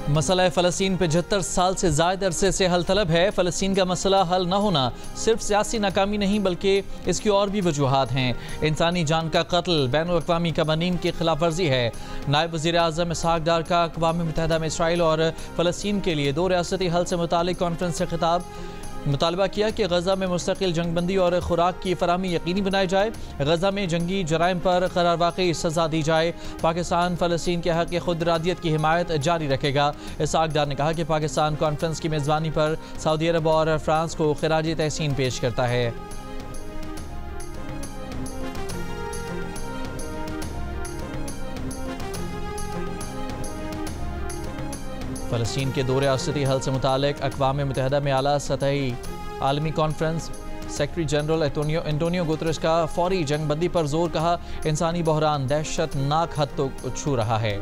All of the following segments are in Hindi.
मसला फ़लस्तीन 75 साल से ज़ायद अरसे से हल तलब है। फ़लस्तीन का मसला हल न होना सिर्फ सियासी नाकामी नहीं बल्कि इसकी और भी वजूहात हैं। इंसानी जान का कत्ल बैनुल-अक़वामी कवानीन की खिलाफ वर्जी है। नायब वज़ीर आज़म इसहाक़ डार का अक़वाम मुत्तहिदा में इसराइल और फ़लस्तीन के लिए 2 रियासती हल से मुतालिक कॉन्फ्रेंस से खिताब। मुतालबा किया कि गज़ा में मुस्तकिल जंगबंदी और खुराक की फराहमी यकीनी बनाई जाए। गज़ा में जंगी जराइम पर करार वाक़ई सज़ा दी जाए। पाकिस्तान फ़लस्तीन के हक़ खुद इरादियत की हिमायत जारी रखेगा। इसहाक़ डार ने कहा कि पाकिस्तान कॉन्फ्रेंस की मेज़बानी पर सऊदी अरब और फ्रांस को ख़िराज तहसीन पेश करता है। फ़लस्तीन के 2 रियासती हल से मुतालिक अक़वाम मुत्तहिदा में आला सतही आलमी conference. Secretary general Antonio Guterres का फौरी जंगबंदी पर जोर, कहा इंसानी बहरान दहशतनाक हद तक छू रहा है।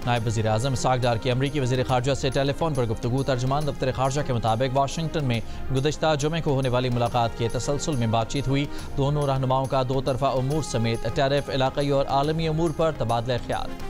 नायब वज़ीर आज़म इसहाक़ डार की अमरीकी वज़ीर ख़ारजा से टेलीफोन पर गुफ्तगू। तर्जुमान दफ्तर ख़ारजा के मुताबिक वाशिंगटन में गुज़श्ता जुमे को होने वाली मुलाकात के तसलसल में बातचीत हुई। दोनों रहनुमाओं का 2 तरफ़ा उमूर समेत टैरिफ, इलाक़ाई और आलमी उमूर पर तबादला ख्याल।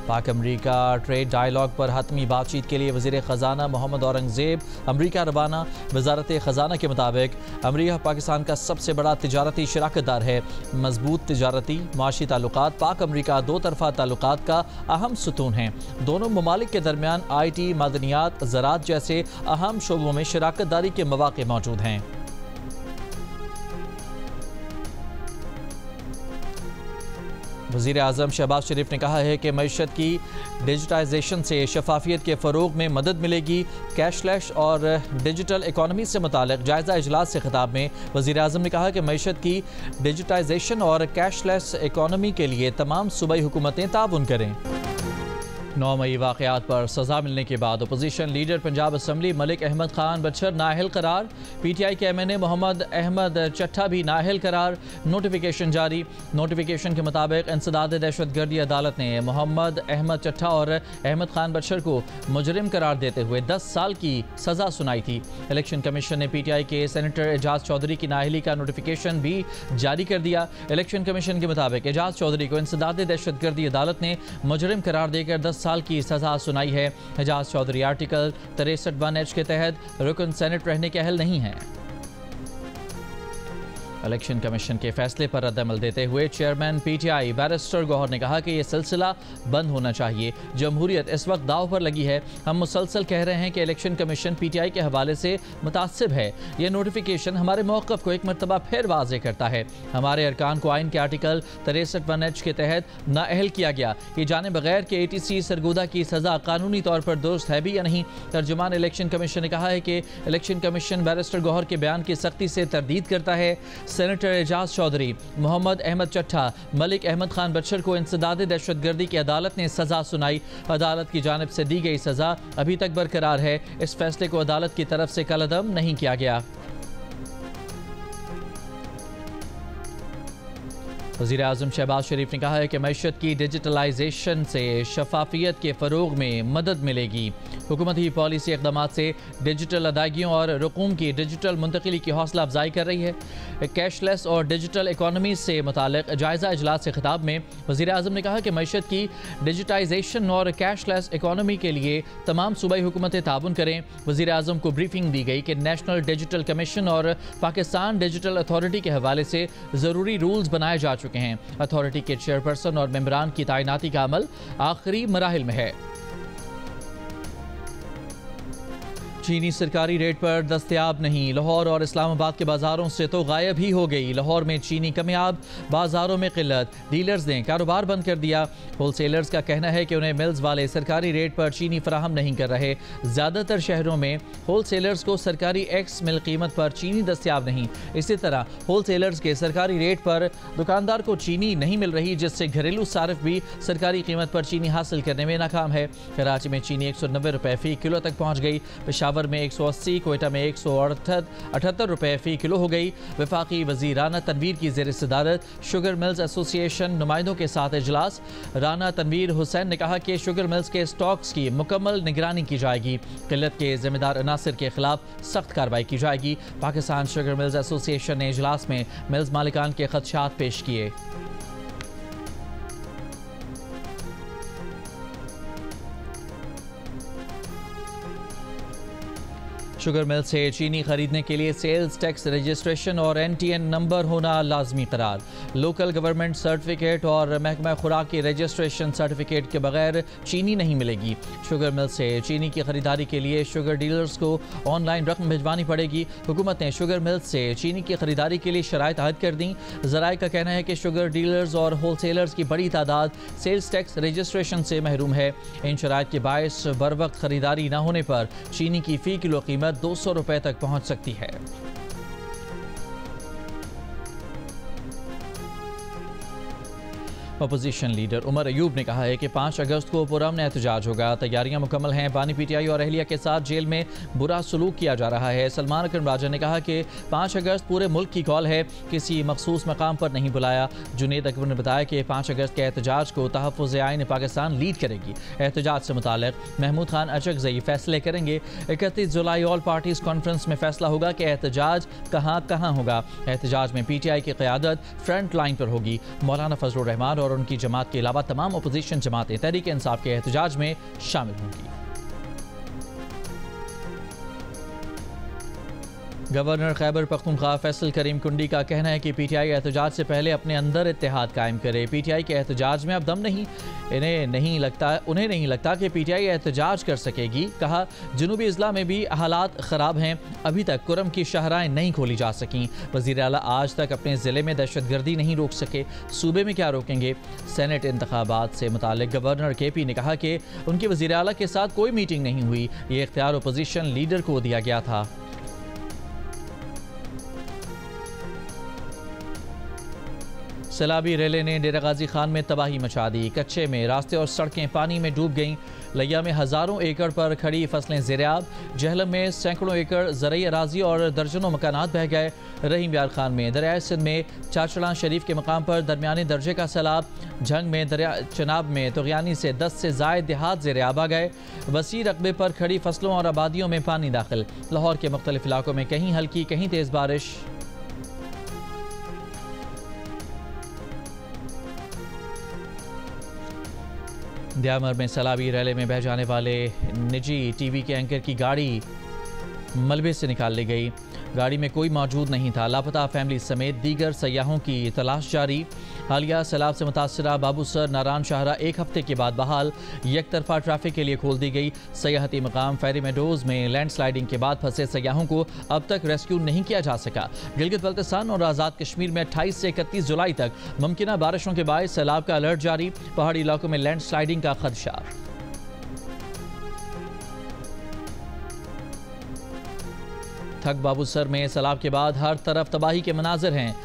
पाक अमरीका ट्रेड डायलॉग पर हतमी बातचीत के लिए वज़ीर ख़जाना मोहम्मद औरंगज़ेब अमरीका रवाना। वज़ारत ख़जाना के मुताबिक अमरीका पाकिस्तान का सबसे बड़ा तिजारती शराकतदार है। मजबूत तिजारती माशी ताल्लुकात पाक अमरीका 2 तरफ़ा ताल्लुकात का अहम सुतून हैं। दोनों ममालिक के दरमियान IT, मादनियात, ज़राअत जैसे अहम शोबों में शराकतदारी के मौक़े मौजूद हैं। वज़ीर आज़म शहबाज शरीफ ने कहा है कि मईशत की डिजिटाइजेशन से शफाफियत के फ़रोग में मदद मिलेगी। कैशलेस और डिजिटल इकॉनमी से मुतालिक जायज़ा इजलास से खिताब में वज़ीर आज़म ने कहा कि मईशत की डिजिटाइजेशन और कैशलेस इकॉनमी के लिए तमाम सूबाई हुकूमतें ताउन करें। 9 मई वाक़यात पर सज़ा मिलने के बाद opposition leader Punjab assembly Malik Ahmad Khan Bachar नाअहल करार। PTI के MNA मोहम्मद अहमद चट्ठा भी नाअहल करार। नोटिफिकेशन जारी। नोटिफिकेशन के मुताबिक इंसदाद दहशतगर्दी अदालत ने मोहम्मद अहमद चट्ठा और अहमद खान बचर को मुजरिम करार देते हुए 10 साल की सज़ा सुनाई थी। इलेक्शन कमीशन ने PTI के सेनेटर एजाज चौधरी की नाअहली का नोटिफिकेशन भी जारी कर दिया। इलेक्शन कमीशन के मुताबिक एजाज चौधरी को इंसदाद दहशतगर्दी अदालत ने मुजरिम करार देकर 10 साल की सज़ा सुनाई है। एजाज चौधरी आर्टिकल 63(1)H के तहत रुकन सेनेट रहने के अहल नहीं हैं। इलेक्शन कमीशन के फैसले पर रद्दअमल देते हुए चेयरमैन PTI बैरिस्टर गौहर ने कहा कि यह सिलसिला बंद होना चाहिए। जमहूरियत इस वक्त दाव पर लगी है। हम मुसलसल कह रहे हैं कि इलेक्शन कमीशन PTI के हवाले से मुतासिब है। यह नोटिफिकेशन हमारे मौक़िफ़ को एक मरतबा फिर वाज़े करता है। हमारे अरकान को आइन के आर्टिकल 63(1)H के तहत नाअहल किया गया। ये जाने बगैर कि ATC सरगोदा की सज़ा कानूनी तौर पर दुरुस्त है भी या नहीं। तर्जुमान इलेक्शन कमीशन ने कहा है कि इलेक्शन कमीशन बैरिस्टर गौहर के बयान की सख्ती से तरदीद करता है। सेनेटर एजाज चौधरी, मोहम्मद अहमद चट्ठा, मलिक अहमद खान बचर को इंसदाद दहशतगर्दी की अदालत ने सज़ा सुनाई। अदालत की जानिब से दी गई सज़ा अभी तक बरकरार है। इस फैसले को अदालत की तरफ से कलअदम नहीं किया गया। वज़ीर आज़म शहबाज शरीफ ने कहा है कि मईशत की डिजिटलाइजेशन से शफाफियत के फ़रोग में मदद मिलेगी। हुकूमती पॉलिसी इक़दामात से डिजिटल अदायगियों और रकूम की डिजिटल मुंतकिली की हौसला अफजाई कर रही है। कैशलेस और डिजिटल इकॉनमी से मुतालिक जायज़ा इजलास से खिताब में वज़ीर आज़म ने कहा कि मईशत की डिजिटाइजेशन और कैशलेस इकॉनमी के लिए तमाम सूबाई हुकूमतें ताउन करें। वज़ीर आज़म को ब्रीफिंग दी गई कि नेशनल डिजिटल कमीशन और पाकिस्तान डिजिटल अथॉरिटी के हवाले से ज़रूरी रूल्स बनाए जा चुके हैं। अथॉरिटी के चेयरपर्सन और मेंबरान की तैनाती का अमल आखिरी मराहिल में है। चीनी सरकारी रेट पर दस्तयाब नहीं। लाहौर और इस्लामाबाद के बाज़ारों से तो गायब ही हो गई। लाहौर में चीनी कमियाब, बाज़ारों में किल्लत। डीलर्स ने कारोबार बंद कर दिया। होलसेलर्स का कहना है कि उन्हें मिल्स वाले सरकारी रेट पर चीनी फराहम नहीं कर रहे। ज़्यादातर शहरों में होलसेलर्स को सरकारी एक्स मिल कीमत पर चीनी दस्तयाब नहीं। इसी तरह होलसेलर्स के सरकारी रेट पर दुकानदार को चीनी नहीं मिल रही, जिससे घरेलू सारिफ भी सरकारी कीमत पर चीनी हासिल करने में नाकाम है। कराची में चीनी 190 रुपये फ़ी किलो तक पहुँच गई। पेशावर में 180, कोयटा में 178 रुपये फ़ी किलो हो गई। वफाकी वज़ीर राना तनवीर की ज़ेर सदारत शुगर मिल्स एसोसिएशन नुमाइंदों के साथ इजलास। राना तनवीर हुसैन ने कहा कि शुगर मिल्स के स्टॉक्स की मुकम्मल निगरानी की जाएगी। किल्लत के जिम्मेदार अनासर के खिलाफ सख्त कार्रवाई की जाएगी। पाकिस्तान शुगर मिल्स एसोसिएशन ने इजलास में मिल्स मालिकान के खदशात पेश किए। शुगर मिल से चीनी खरीदने के लिए सेल्स टैक्स रजिस्ट्रेशन और NTN नंबर होना लाजमी करार। लोकल गवर्नमेंट सर्टिफिकेट और महकमा खुराक की रजिस्ट्रेशन सर्टिफिकेट के बगैर चीनी नहीं मिलेगी। शुगर मिल से चीनी की खरीदारी के लिए शुगर डीलर्स को ऑनलाइन रकम भिजवानी पड़ेगी। हुकूमत ने शुगर मिल से चीनी की खरीदारी के लिए शराइत आयद कर दी। ज़राए का कहना है कि शुगर डीलर्स और होलसेलर्स की बड़ी तादाद सेल्स टैक्स रजिस्ट्रेशन से महरूम है। इन शराइत के बायस बर वक्त खरीदारी न होने पर चीनी की फ़ी किलो कीमत 200 रुपए तक पहुंच सकती है। अपोजिशन लीडर उमर अयूब ने कहा है कि 5 अगस्त को पुरअमन एहतजाज होगा। तैयारियां मुकम्मल हैं। बानी PTI और अहलिया के साथ जेल में बुरा सलूक किया जा रहा है। सलमान अकरम राजा ने कहा कि 5 अगस्त पूरे मुल्क की कॉल है, किसी मखसूस मकाम पर नहीं बुलाया। जुनेद अकबर ने बताया कि 5 अगस्त के एहतजाज को तहफ़्फ़ुज़ आइन पाकिस्तान लीड करेगी। एहतजाज से मुताल्लिक़ महमूद खान अचकज़ई फैसले करेंगे। 31 जुलाई ऑल पार्टीज़ कॉन्फ्रेंस में फैसला होगा कि एहतजाज कहाँ कहाँ होगा। एहतजाज में PTI की क़यादत फ्रंट लाइन पर होगी। मौलाना फजलुर रहमान और उनकी जमात के अलावा तमाम अपोजिशन जमातें तहरीक इंसाफ के एहतजाज में शामिल होंगी। गवर्नर खैबर पख्तूनख्वा फैसल करीम कुंडी का कहना है कि PTI एहतजाज से पहले अपने अंदर इत्तेहाद कायम करे। PTI के एहतजाज में अब दम नहीं। उन्हें नहीं लगता कि PTI एहतजाज कर सकेगी। कहा, जनूबी अजला में भी हालात ख़राब हैं, अभी तक कुरम की शाहराएँ नहीं खोली जा सकीं। वज़ीर आला आज तक अपने ज़िले में दहशतगर्दी नहीं रोक सके, सूबे में क्या रोकेंगे। सेनेट इंतखाबात से मुतालिक गवर्नर KP ने कहा कि उनकी वज़ीर आला के साथ कोई मीटिंग नहीं हुई, ये इख्तियार अपोजिशन लीडर को दिया गया था। सैलाबी रेले ने डेरा गाजी खान में तबाही मचा दी। कच्चे में रास्ते और सड़कें पानी में डूब गईं। लिया में हज़ारों एकड़ पर खड़ी फसलें ज़ेरियाब। जहलम में सैकड़ों एकड़ ज़रई अराजी और दर्जनों मकानात बह गए। रहीम यार खान में दरियाए सिंध में चाचड़ा शरीफ के मकाम पर दरमियानी दर्जे का सैलाब। झंग में दरिया चनाब में तुग़यानी से 10 से ज़ायद देहात ज़ेरियाब आ गए। वसी रकबे पर खड़ी फसलों और आबादियों में पानी दाखिल। लाहौर के मुख्तलिफ इलाकों में कहीं हल्की कहीं तेज़ बारिश। दयामर में सैलाबी रैले में बह जाने वाले निजी TV के एंकर की गाड़ी मलबे से निकाल ली गई। गाड़ी में कोई मौजूद नहीं था। लापता फैमिली समेत दीगर सयाहों की तलाश जारी। हालिया सैलाब से मुतासरा बाबूसर नारायण शाहरा एक हफ्ते के बाद बहाल। एक तरफा ट्रैफिक के लिए खोल दी गई। सयाहती मकाम फेरी मेडोज में लैंडस्लाइडिंग के बाद फंसे सयाहों को अब तक रेस्क्यू नहीं किया जा सका। गिलगित बल्तिस्तान और आज़ाद कश्मीर में 28 से 31 जुलाई तक मुमकिन बारिशों के बायस सैलाब का अलर्ट जारी। पहाड़ी इलाकों में लैंडस्लाइडिंग का खदशा। थक बाबूसर में सैलाब के बाद हर तरफ तबाही के मनाजिर हैं।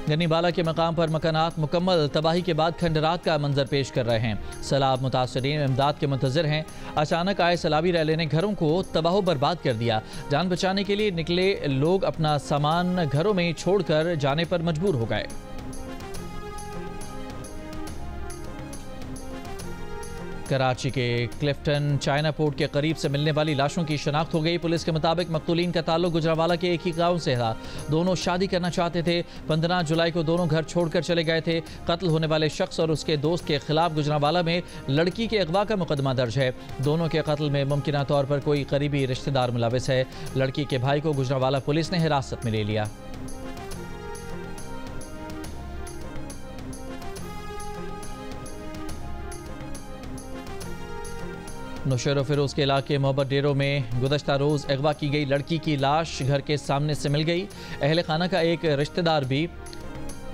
गनीबाला के मकाम पर मकानात मुकम्मल तबाही के बाद खंडरात का मंजर पेश कर रहे हैं। सैलाब मुतासरीन इमदाद के मुंतज़िर हैं। अचानक आए सैलाबी रैले ने घरों को तबाह बर्बाद कर दिया। जान बचाने के लिए निकले लोग अपना सामान घरों में छोड़कर जाने पर मजबूर हो गए। कराची के क्लिफ्टन चाइना पोर्ट के करीब से मिलने वाली लाशों की शनाख्त हो गई। पुलिस के मुताबिक मकतूलीन का ताल्लुक गुजरावाला के एक ही गांव से था। दोनों शादी करना चाहते थे। 15 जुलाई को दोनों घर छोड़कर चले गए थे। कत्ल होने वाले शख्स और उसके दोस्त के खिलाफ गुजरावाला में लड़की के अगवा का मुकदमा दर्ज है। दोनों के कत्ल में मुमकिन तौर पर कोई करीबी रिश्तेदार मुलविस है। लड़की के भाई को गुजरावाला पुलिस ने हिरासत में ले लिया। नौशेर फिरोज के इलाके मोहब्बत डेरों में गुज़श्ता रोज़ अगवा की गई लड़की की लाश घर के सामने से मिल गई। अहले खाना का एक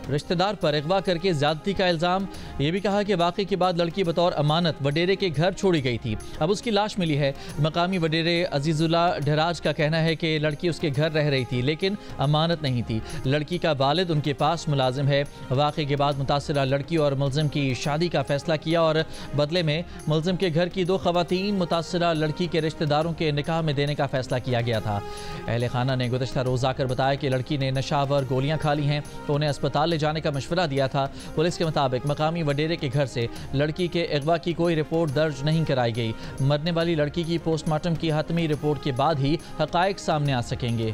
रिश्तेदार पर अगवा करके ज़्यादती का इल्ज़ाम। ये भी कहा कि वाक़े के बाद लड़की बतौर अमानत वडेरे के घर छोड़ी गई थी। अब उसकी लाश मिली है। मकामी वडेरे अजीज़ुल्ला ढराज का कहना है कि लड़की उसके घर रह रही थी लेकिन अमानत नहीं थी। लड़की का वालिद उनके पास मुलाजिम है। वाक़े के बाद मुतासरा लड़की और मुलजिम की शादी का फैसला किया और बदले में मुलजिम के घर की 2 ख़वातीन मुतासरा लड़की के रिश्तेदारों के निकाह में देने का फैसला किया गया था। अहले खाना ने गुज़श्ता रोज़ आकर बताया कि लड़की ने नशावर गोलियाँ खा ली हैं तो उन्हें अस्पताल ले जाने का मशवरा दिया था। पुलिस के मुताबिक मकामी वडेरे के घर से लड़की के अगवा की कोई रिपोर्ट दर्ज नहीं कराई गई। मरने वाली लड़की की पोस्टमार्टम की हतमी रिपोर्ट के बाद ही हक़ाइक़ सामने आ सकेंगे।